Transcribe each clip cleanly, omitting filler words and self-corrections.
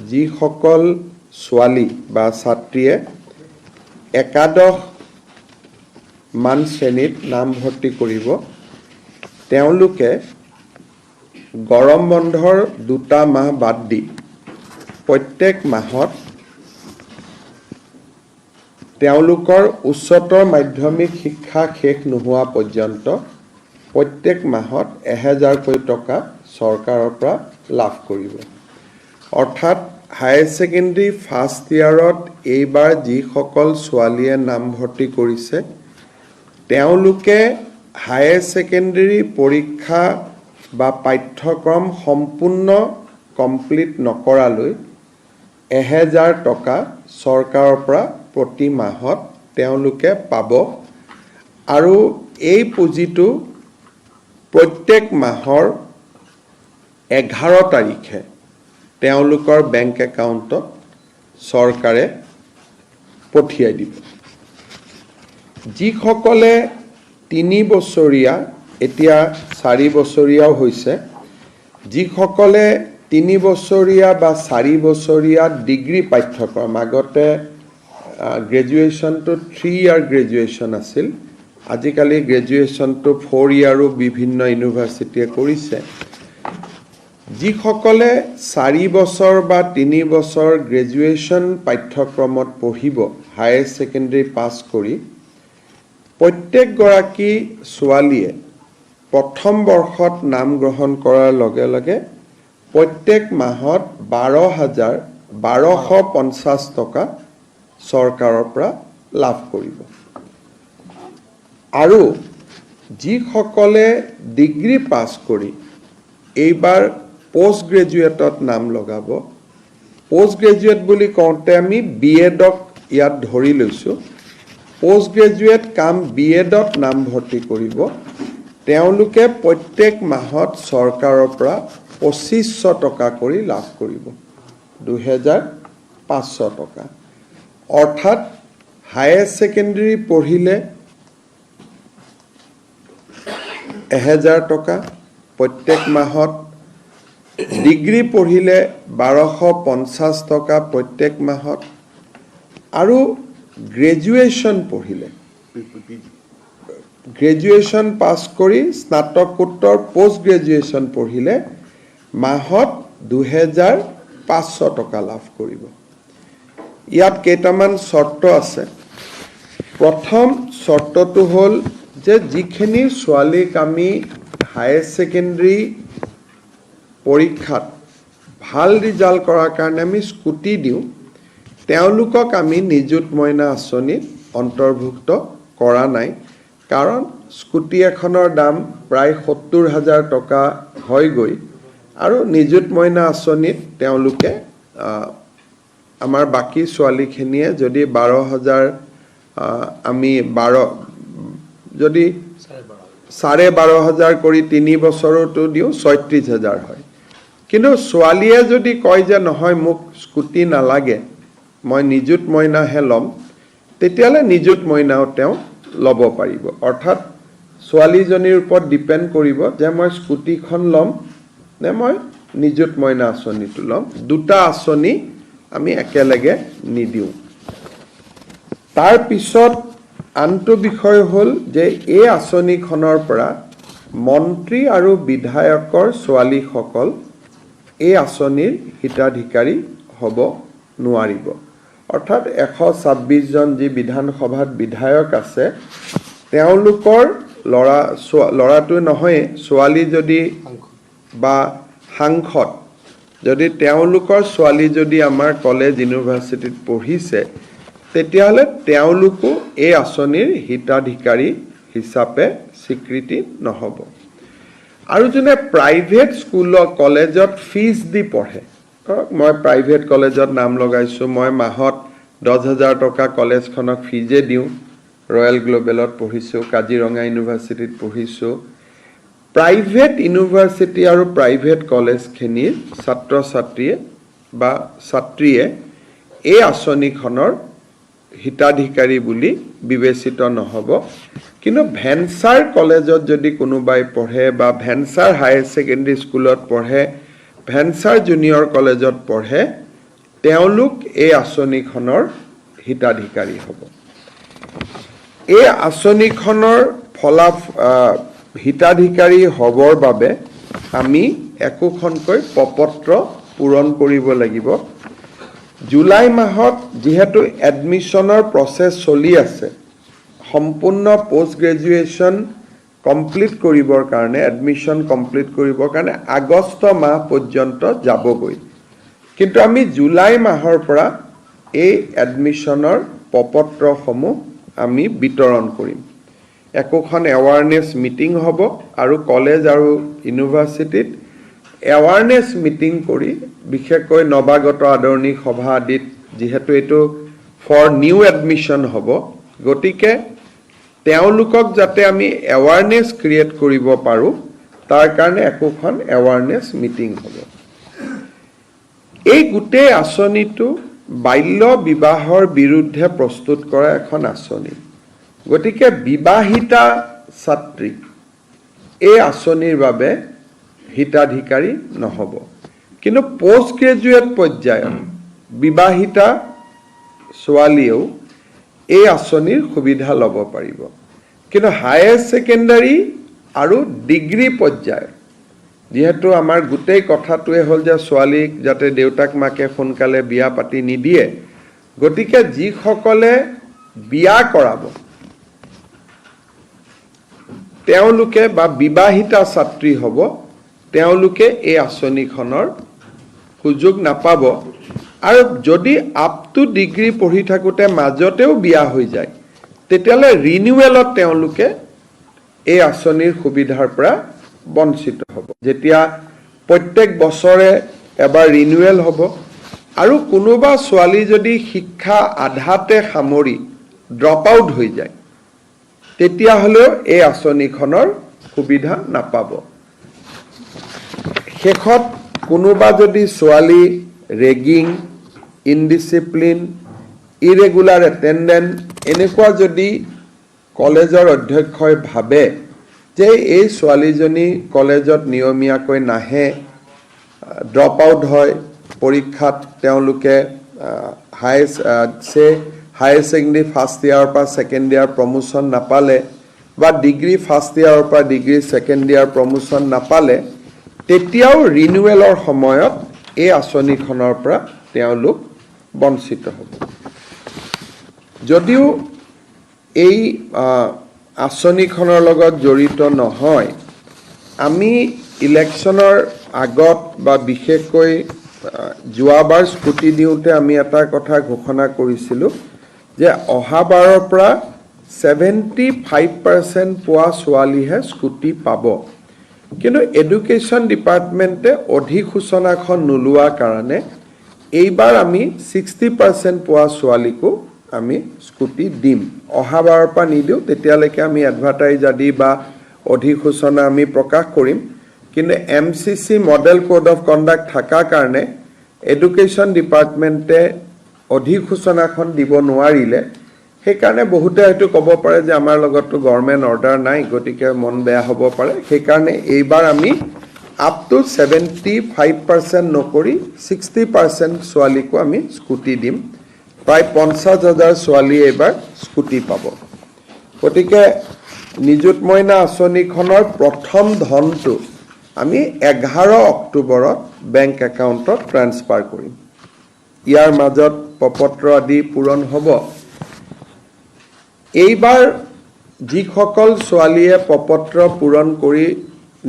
যিসকল ছোৱালী বা ছাত্ৰীয়ে একাদশ মান শ্ৰেণীত নামভৰ্তি কৰিব তেওঁলোকে গৰম বন্ধৰ 2টা মাহ বাদ দি প্ৰত্যেক মাহত তেওঁলোকৰ উচ্চতৰ মাধ্যমিক শিক্ষা শেষ নোহোৱা পৰ্যন্ত প্ৰত্যেক মাহত 1000 টকা চৰকাৰৰ পৰা লাভ কৰিব। অৰ্থাৎ হায়াৰ ছেকেণ্ডাৰী ফাৰ্ষ্ট ইয়াৰত এইবাৰ যিসকল ছোৱালীয়ে নামভৰ্তি কৰিছে তেওঁলোকে হায়াৰ ছেকেণ্ডাৰী পৰীক্ষা বা পাঠ্যক্ৰম সম্পূৰ্ণ কমপ্লিট নকৰালৈ 1000 টকা চৰকাৰৰ পৰা প্ৰতি মাহত তেওঁলোকে পাব আৰু এই পুঁজিটো প্ৰত্যেক মাহৰ 11 তাৰিখে তেওঁলোকৰ বেংক একাউণ্টত চৰকাৰে পঠিয়াই দিব। যিসকলে 3 বছৰীয়া এতিয়া 4 বছৰীয়াও হৈছে যিসকলে 3 বছৰীয়া বা 4 বছৰীয়া ডিগ্ৰী পাঠ্যক্ৰম আগতে গ্ৰেজুৱেশ্যনটো 3 ইয়াৰ গ্ৰেজুৱেশ্যন আছিল আজিকালি গ্ৰেজুৱেশ্যনটো 4 ইয়াৰো বিভিন্ন ইউনিভাৰ্চিটিয়ে কৰিছে যিসকলে 4 বছৰ বা 3 বছৰ গ্ৰেজুৱেশ্যন পাঠ্যক্ৰমত পঢ়িব হায়াৰ ছেকেণ্ডাৰী পাছ কৰি প্ৰত্যেকগৰাকী ছোৱালীয়ে প্ৰথম বৰ্ষত নাম গ্ৰহণ কৰাৰ লগে লগে প্ৰত্যেক মাহত 12,1250 টকা চৰকাৰৰ পৰা লাভ কৰিব আৰু যিসকলে ডিগ্ৰী পাছ কৰি এইবাৰ পোষ্ট গ্ৰেজুৱেটত নাম লগাব পোষ্ট গ্ৰেজুৱেট বুলি কওঁতে আমি বিএডক ইয়াত ধৰি লৈছোঁ পোষ্ট গ্ৰেজুৱেট কাম বিএডত নামভৰ্তি কৰিব তেওঁলোকে প্ৰত্যেক মাহত চৰকাৰৰ পৰা 2500 টকা কৰি লাভ কৰিব 2500 টকা অৰ্থাৎ হায়াৰ ছেকেণ্ডাৰী পঢ়িলে 1000 টকা প্ৰত্যেক মাহত ডিগ্ৰী পঢ়িলে 1250 টকা প্ৰত্যেক মাহত আৰু গ্ৰেজুৱেশ্যন পঢ়িলে গ্ৰেজুৱেশ্যন পাছ কৰি স্নাতকোত্তৰ পোষ্ট গ্ৰেজুৱেশ্যন পঢ়িলে মাহত 2500 টকা লাভ কৰিব ইয়াত কেইটামান চৰ্ত আছে প্ৰথম চৰ্তটো হ'ল যে যিখিনি ছোৱালীক আমি হায়াৰ ছেকেণ্ডাৰী পৰীক্ষাত ভাল ৰিজাল্ট কৰাৰ কাৰণে আমি স্কুটি দিওঁ তেওঁলোকক আমি নিযুত মইনা আঁচনিত অন্তৰ্ভুক্ত কৰা নাই কাৰণ স্কুটি এখনৰ দাম প্ৰায় 70,000 টকা হয়গৈ আৰু নিযুত মইনা আঁচনিত তেওঁলোকে আমাৰ বাকি ছোৱালীখিনিয়ে যদি 12,000 আমি 12 যদি 12,500 কৰি 3 বছৰতো দিওঁ 36,000 হয় কিন্তু ছোৱালীয়ে যদি কয় যে নহয় মোক স্কুটি নালাগে মই নিযুত মইনাহে ল'ম তেতিয়ালে নিযুত মইনাও তেওঁ ল'ব পাৰিব অৰ্থাৎ ছোৱালীজনীৰ ওপৰত ডিপেণ্ড কৰিব যে মই স্কুটিখন ল'ম নে মই নিযুত মইনা আঁচনিটো ল'ম দুটা আঁচনি আমি একেলগে নিদিওঁ তাৰ পিছত আনটো বিষয় হ'ল যে এই আঁচনিখনৰ পৰা মন্ত্ৰী আৰু বিধায়কৰ ছোৱালীসকল এই আঁচনিৰ হিতাধিকাৰী হ'ব নোৱাৰিব অৰ্থাৎ 126 জন যি বিধানসভাত বিধায়ক আছে তেওঁলোকৰ ল'ৰাটো নহয় ছোৱালী যদি বা সাংসদ যদি তেওঁলোকৰ ছোৱালী যদি আমাৰ কলেজ ইউনিভাৰ্চিটিত পঢ়িছে তেতিয়াহ'লে তেওঁলোকো এই আঁচনিৰ হিতাধিকাৰী হিচাপে স্বীকৃতি নহ'ব আৰু যোনে প্ৰাইভেট স্কুলত কলেজত ফিজ দি পঢ়ে মই প্ৰাইভেট কলেজত নাম লগাইছোঁ মই মাহত 10,000 টকা কলেজখনক ফিজে দিওঁ ৰয়েল গ্লোবেলত পঢ়িছোঁ কাজিৰঙা ইউনিভাৰ্চিটিত পঢ়িছোঁ প্ৰাইভেট ইউনিভাৰ্চিটি আৰু প্ৰাইভেট কলেজখিনিৰ ছাত্ৰ ছাত্ৰীয়ে বা ছাত্ৰীয়ে এই আঁচনিখনৰ হিতাধিকাৰী বুলি বিবেচিত নহ'ব কিন্তু ভেঞ্চাৰ কলেজত যদি কোনোবাই পঢ়ে বা ভেঞ্চাৰ হায়াৰ ছেকেণ্ডাৰী স্কুলত পঢ়ে ভেঞ্চাৰ জুনিয়ৰ কলেজত পঢ়ে তেওঁলোক এই আঁচনিখনৰ হিতাধিকাৰী হ'ব। এই আঁচনিখনৰ হিতাধিকাৰী হ'বৰ বাবে আমি একোখনকৈ প্ৰপত্ৰ পূৰণ কৰিব লাগিব। জুলাই মাহত যিহেতু এডমিশ্যনৰ প্ৰচেছ চলি আছে, সম্পূৰ্ণ পোষ্ট গ্ৰেজুৱেশ্যন কমপ্লিট কৰিবৰ কাৰণে, এডমিশ্যন কমপ্লিট কৰিবৰ কাৰণে আগষ্ট মাহ পৰ্যন্ত যাবগৈ। কিন্তু আমি জুলাই মাহৰ পৰা এই এডমিশ্যনৰ প্ৰপত্ৰসমূহ আমি বিতৰণ কৰিম। একোখন এৱাৰনেছ মিটিং হ'ব আৰু কলেজ আৰু ইউনিভাৰ্চিটিত এৱাৰনেছ মিটিং কৰি, বিশেষকৈ নৱাগত আদৰণি সভা আদিত, যিহেতু এইটো ফৰ নিউ এডমিশ্যন হ'ব, গতিকে তেওঁলোকক যাতে আমি এৱাৰনেছ ক্ৰিয়েট কৰিব পাৰোঁ, তাৰ কাৰণে একোখন এৱাৰনেছ মিটিং হ'ব। এই গোটেই আঁচনিটো বাল্য বিবাহৰ বিৰুদ্ধে প্ৰস্তুত কৰা এখন আঁচনি। গতিকে বিবাহিতা ছাত্ৰী এই আঁচনিৰ বাবে হিতাধিকাৰী নহ'ব। কিন্তু পোষ্ট গ্ৰেজুৱেট পৰ্যায়ত বিবাহিতা ছোৱালীয়েও এই আঁচনিৰ সুবিধা ল'ব পাৰিব। কিন্তু হায়াৰ ছেকেণ্ডাৰী আৰু ডিগ্ৰী পৰ্যায়ত, যিহেতু আমাৰ গোটেই কথাটোৱে হ'ল যে ছোৱালীক যাতে দেউতাক মাকে সোনকালে বিয়া পাতি নিদিয়ে, গতিকে যিসকলে বিয়া কৰাব তেওঁলোকে বা বিবাহিতা ছাত্ৰী হ'ব, তেওঁলোকে এই আঁচনিখনৰ সুযোগ নাপাব। আৰু যদি আপ টু ডিগ্ৰী পঢ়ি থাকোঁতে মাজতেও বিয়া হৈ যায়, তেতিয়াহ'লে ৰিনিউৱেলত তেওঁলোকে এই আঁচনিৰ সুবিধাৰ পৰা বঞ্চিত হ'ব। যেতিয়া প্ৰত্যেক বছৰে এবাৰ ৰিনিউৱেল হ'ব, আৰু কোনোবা ছোৱালী যদি শিক্ষা আধাতে সামৰি ড্ৰপ আউট হৈ যায়, তেতিয়াহ'লেও এই আঁচনিখনৰ সুবিধা নাপাব। শেষত কোনোবা যদি ছোৱালী ৰেগিং, ইনডিচিপ্লিন, ইৰেগুলাৰ এটেণ্ডেন্স এনেকুৱা যদি কলেজৰ অধ্যক্ষই ভাবে যে এই ছোৱালীজনী কলেজত নিয়মীয়াকৈ নাহে, ড্ৰপ আউট হয়, পৰীক্ষাত তেওঁলোকে হায়াৰ ছেকেণ্ডেৰী ফাৰ্ষ্ট ইয়াৰৰ পৰা ছেকেণ্ড ইয়াৰ প্ৰমোশ্যন নাপালে, বা ডিগ্ৰী ফাৰ্ষ্ট ইয়াৰৰ পৰা ডিগ্ৰী ছেকেণ্ড ইয়াৰ প্ৰমোশ্যন নাপালে, তেতিয়াও ৰিনিউৱেলৰ সময়ত এই আঁচনিখনৰ পৰা তেওঁলোক বঞ্চিত হ'ব। যদিও এই আঁচনিখনৰ লগত জড়িত নহয়, আমি ইলেকশ্যনৰ আগত বা বিশেষকৈ যোৱাবাৰ স্কুটি দিওঁতে আমি এটা কথা ঘোষণা কৰিছিলোঁ যে অহাবাৰৰ পৰা 75% পোৱা ছোৱালীহে স্কুটি পাব। কিন্তু এডুকেশ্যন ডিপাৰ্টমেণ্টে অধিসূচনাখন নোলোৱাৰ কাৰণে এইবাৰ আমি 60% পোৱা ছোৱালীকো আমি স্কুটি দিম। অহাবাৰৰ পৰা নিদিওঁ, তেতিয়ালৈকে আমি এডভাৰটাইজ আদি বা অধিসূচনা আমি প্ৰকাশ কৰিম। কিন্তু MCC model code of conduct থকাৰ কাৰণে এডুকেশ্যন ডিপাৰ্টমেণ্টে অধিসূচনাখন দিব নোৱাৰিলে। সেইকাৰণে বহুতে হয়তো ক'ব পাৰে যে আমাৰ লগততো গভৰ্ণমেণ্ট অৰ্ডাৰ নাই, গতিকে মন বেয়া হ'ব পাৰে। সেইকাৰণে এইবাৰ আমি আপ টু 75% নকৰি 60% ছোৱালীকো আমি স্কুটি দিম। প্ৰায় 50,000 ছোৱালীয়ে এইবাৰ স্কুটি পাব। গতিকে নিযুত মইনা আঁচনিখনৰ প্ৰথম ধনটো আমি 11 অক্টোবৰত বেংক একাউণ্টত ট্ৰান্সফাৰ কৰিম। ইয়াৰ মাজত প্ৰপত্ৰ আদি পূৰণ হ'ব। এইবাৰ যিসকল ছোৱালীয়ে প্ৰপত্ৰ পূৰণ কৰি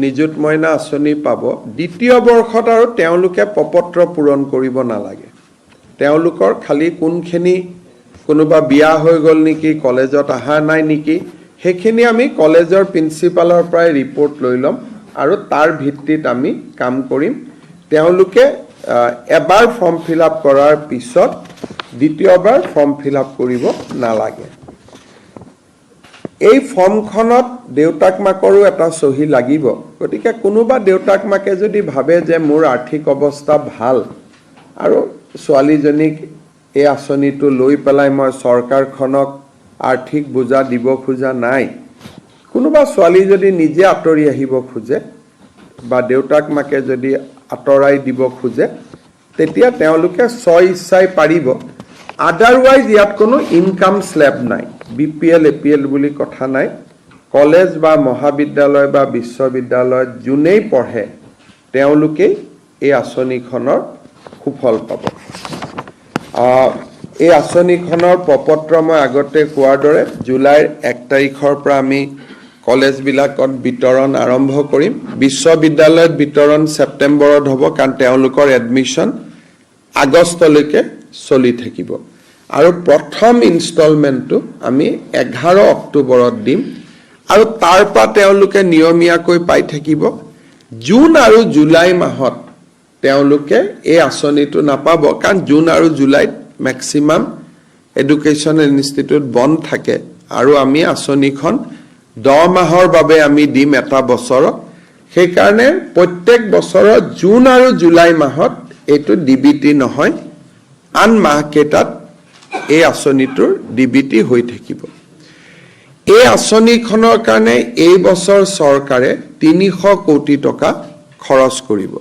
নিযুত মইনা আঁচনি পাব, দ্বিতীয় বৰ্ষত আৰু তেওঁলোকে প্ৰপত্ৰ পূৰণ কৰিব নালাগে। তেওঁলোকৰ খালি কোনখিনি, কোনোবা বিয়া হৈ গ'ল নেকি, কলেজত অহা নাই নেকি, সেইখিনি আমি কলেজৰ প্ৰিন্সিপালৰ পৰাই ৰিপৰ্ট লৈ ল'ম আৰু তাৰ ভিত্তিত আমি কাম কৰিম। তেওঁলোকে এবাৰ ফৰ্ম ফিল আপ কৰাৰ পিছত দ্বিতীয়বাৰ ফৰ্ম ফিল আপ কৰিব নালাগে। এই ফৰ্মখনত দেউতাক মাকৰো এটা চহী লাগিব। গতিকে কোনোবা দেউতাক মাকে যদি ভাবে যে মোৰ আৰ্থিক অৱস্থা ভাল আৰু ছোৱালীজনীক এই আঁচনিটো লৈ পেলাই মই চৰকাৰখনক আৰ্থিক বোজা দিব খোজা নাই, কোনোবা ছোৱালী যদি নিজে আঁতৰি আহিব খোজে বা দেউতাক মাকে যদি আঁতৰাই দিব খোজে, তেতিয়া তেওঁলোকে স্ব ইচ্ছাই পাৰিব আদাৰৱাইজ ইয়াত কোনো ইনকাম স্লেব নাই BPL APL বুলি কথা নাই কলেজ বা মহাবিদ্যালয় বা বিশ্ববিদ্যালয়ত যোনেই পঢ়ে তেওঁলোকে এই আঁচনিখনৰ সুফল পাব এই আঁচনিখনৰ প্ৰপত্ৰ মই আগতে কোৱাৰ দৰে জুলাইৰ 1 তাৰিখৰ পৰা আমি কলেজবিলাকত বিতৰণ আৰম্ভ কৰিম বিশ্ববিদ্যালয়ত বিতৰণ ছেপ্টেম্বৰত হ'ব কাৰণ তেওঁলোকৰ এডমিশ্যন আগষ্টলৈকে চলি থাকিব আৰু প্ৰথম ইনষ্টলমেণ্টটো আমি 11 অক্টোবৰত দিম আৰু তাৰ পৰা তেওঁলোকে নিয়মীয়াকৈ পাই থাকিব জুন আৰু জুলাই মাহত তেওঁলোকে এই আঁচনিটো নাপাব কাৰণ জুন আৰু জুলাইত ম্যাক্সিমাম এডুকেশ্যনেল ইনষ্টিটিউট বন্ধ থাকে আৰু আমি আঁচনিখন 10 মাহৰ বাবে আমি দিম এটা বছৰত সেই কাৰণে প্ৰত্যেক বছৰত জুন আৰু জুলাই মাহত এইটো ডিবিটি নহয় আন মাহ কেইটাত এই আঁচনিটোৰ ডিবিটি হৈ থাকিব এই আঁচনিখনৰ কাৰণে এই বছৰ চৰকাৰে 300 কোটি টকা খৰচ কৰিব